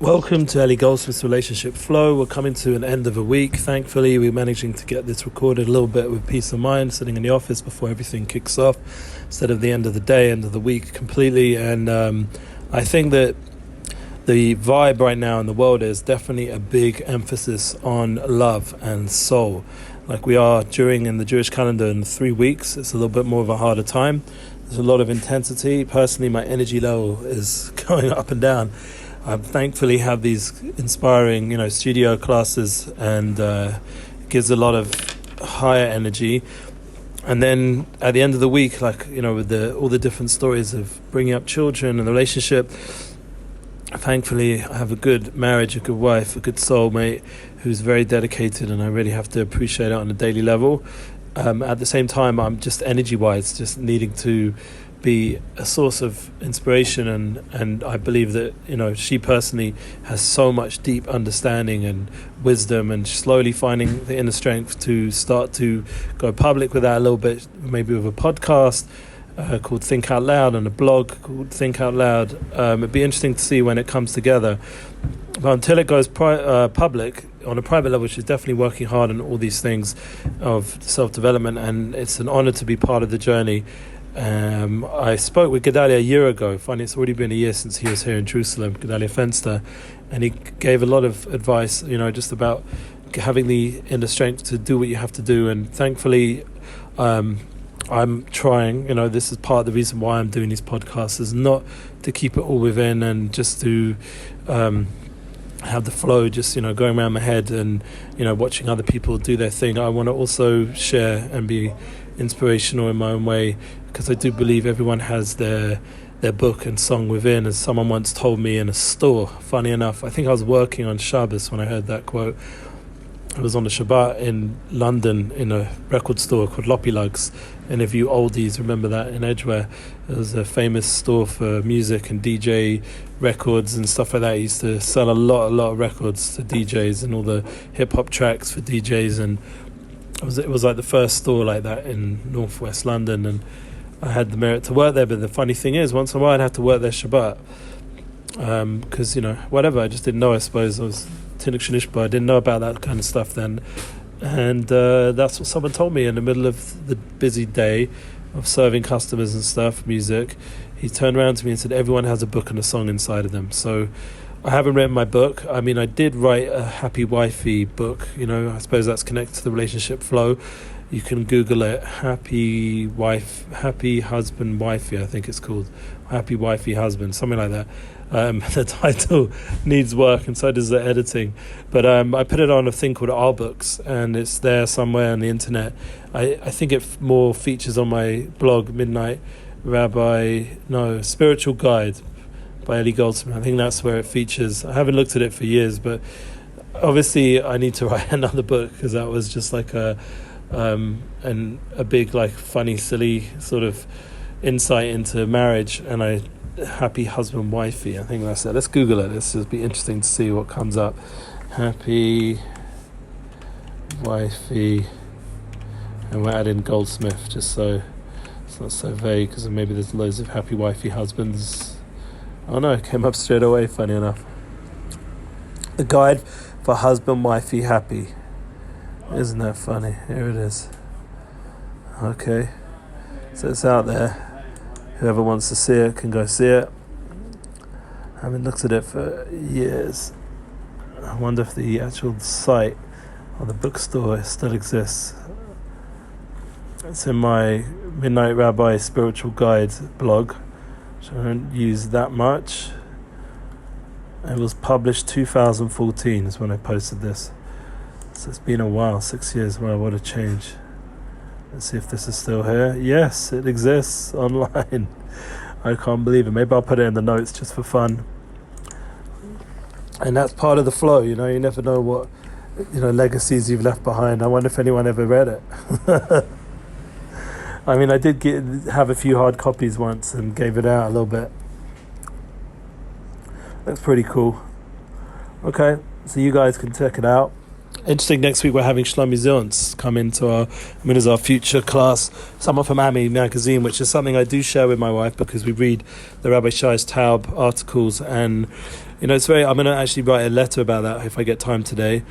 Welcome to Ellie Goldsmith's Relationship Flow. We're coming to an end of a week. Thankfully, we're managing to get this recorded a little bit with peace of mind, sitting in the office before everything kicks off, instead of the end of the day, end of the week completely. And I think that the vibe right now in the world is definitely a big emphasis on love and soul. Like we are in the Jewish calendar in 3 weeks, it's a little bit more of a harder time. There's a lot of intensity. Personally, my energy level is going up and down. I thankfully have these inspiring, studio classes, and it gives a lot of higher energy. And then at the end of the week, with all the different stories of bringing up children and the relationship, thankfully I have a good marriage, a good wife, a good soulmate who's very dedicated, and I really have to appreciate it on a daily level. At the same time, I'm just energy-wise, just needing to be a source of inspiration, and I believe that she personally has so much deep understanding and wisdom, and slowly finding the inner strength to start to go public with that a little bit, maybe with a podcast called Think Out Loud and a blog called Think Out Loud. It'd be interesting to see when it comes together, but until it goes public on a private level, she's definitely working hard on all these things of self-development, and it's an honor to be part of the journey. I spoke with Gedalia a year ago. Funny, it's already been a year since he was here in Jerusalem, Gedalia Fenster, and he gave a lot of advice, just about having the inner strength to do what you have to do. And thankfully, I'm trying. This is part of the reason why I'm doing these podcasts, is not to keep it all within and just to have the flow just going around my head and watching other people do their thing. I want to also share and be inspirational in my own way, because I do believe everyone has their book and song within. As someone once told me in a store, funny enough, I think I was working on Shabbos when I heard that quote. I was on a Shabbat in London in a record store called Loppy Lugs, and if you oldies remember that, in Edgware, it was a famous store for music and DJ records and stuff like that. It used to sell a lot of records to DJs and all the hip-hop tracks for DJs, and it was like the first store like that in northwest London, and I had the merit to work there. But the funny thing is, once in a while I'd have to work there Shabbat, because whatever, I just didn't know. I suppose I was Tinuk Shanishba, I didn't know about that kind of stuff then, and that's what someone told me in the middle of the busy day of serving customers and stuff, music. He turned around to me and said, everyone has a book and a song inside of them. So I haven't written my book. I mean, I did write a happy wifey book. I suppose that's connected to the relationship flow. You can Google it, happy husband wifey, I think it's called, happy wifey husband, something like that. The title needs work, and so does the editing. But I put it on a thing called Our Books, and it's there somewhere on the internet. I think it more features on my blog, Spiritual Guide by Ellie Goldsmith. I think that's where it features. I haven't looked at it for years, but obviously I need to write another book, because that was just like a big, funny, silly sort of insight into marriage. And happy husband wifey, I think that's it. Let's Google it. This will be interesting to see what comes up. Happy wifey, and we'll add in Goldsmith just so it's not so vague, because maybe there's loads of happy wifey husbands. Oh no, it came up straight away, funny enough. The guide for husband wifey happy. Isn't that funny? Here it is. Okay, so it's out there. Whoever wants to see it can go see it. I haven't looked at it for years. I wonder if the actual site or the bookstore still exists. It's in my Midnightrabbi Spiritual Guide blog, which I don't use that much. It was published 2014 is when I posted this. So it's been a while, 6 years. Wow, what a change. Let's see if this is still here. Yes, it exists online. I can't believe it. Maybe I'll put it in the notes just for fun. And that's part of the flow, you never know what legacies you've left behind. I wonder if anyone ever read it. I mean, I did have a few hard copies once and gave it out a little bit. That's pretty cool. Okay, so you guys can check it out. Interesting, next week we're having Shlomi Zions come into our future class, someone from Ami magazine, which is something I do share with my wife, because we read the Rabbi Shai's Taub articles, and it's I'm going to actually write a letter about that if I get time today.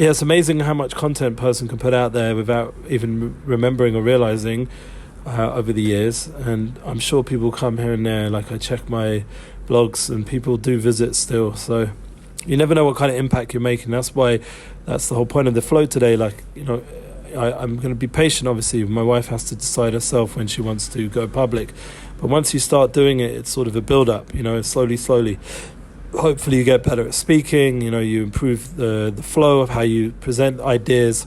It's amazing how much content a person can put out there without even remembering or realizing over the years. And I'm sure people come here and there. Like, I check my blogs and people do visit still. So you never know what kind of impact you're making. That's the whole point of the flow today. Like, I'm going to be patient, obviously. My wife has to decide herself when she wants to go public. But once you start doing it, it's sort of a build-up, slowly. Hopefully you get better at speaking, you improve the flow of how you present ideas.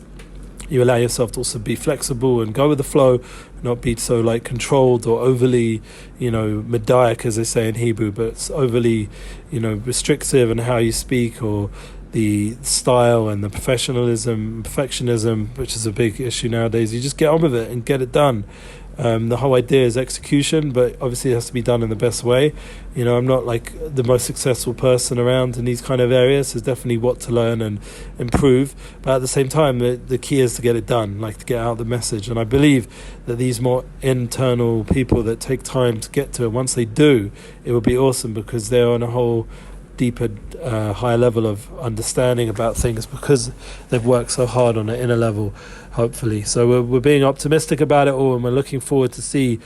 You allow yourself to also be flexible and go with the flow, not be so controlled or overly, medaic, as they say in Hebrew, but it's overly, restrictive in how you speak, or the style and the professionalism, perfectionism, which is a big issue nowadays. You just get on with it and get it done. The whole idea is execution, but obviously it has to be done in the best way. I'm not the most successful person around in these kind of areas. There's definitely what to learn and improve, but at the same time, the key is to get it done, to get out the message. And I believe that these more internal people that take time to get to it, once they do, it will be awesome, because they're on a whole deeper, higher level of understanding about things, because they've worked so hard on an inner level, hopefully. So we're being optimistic about it all, and we're looking forward to see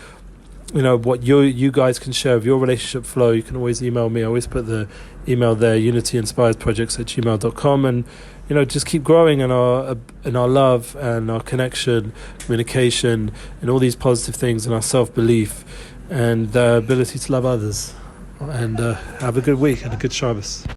what you guys can share of your relationship flow. You can always email me. I always put the email there, unityinspiredprojects@gmail.com, and just keep growing in our love and our connection, communication, and all these positive things, and our self-belief and the ability to love others. And have a good week and a good Shabbos.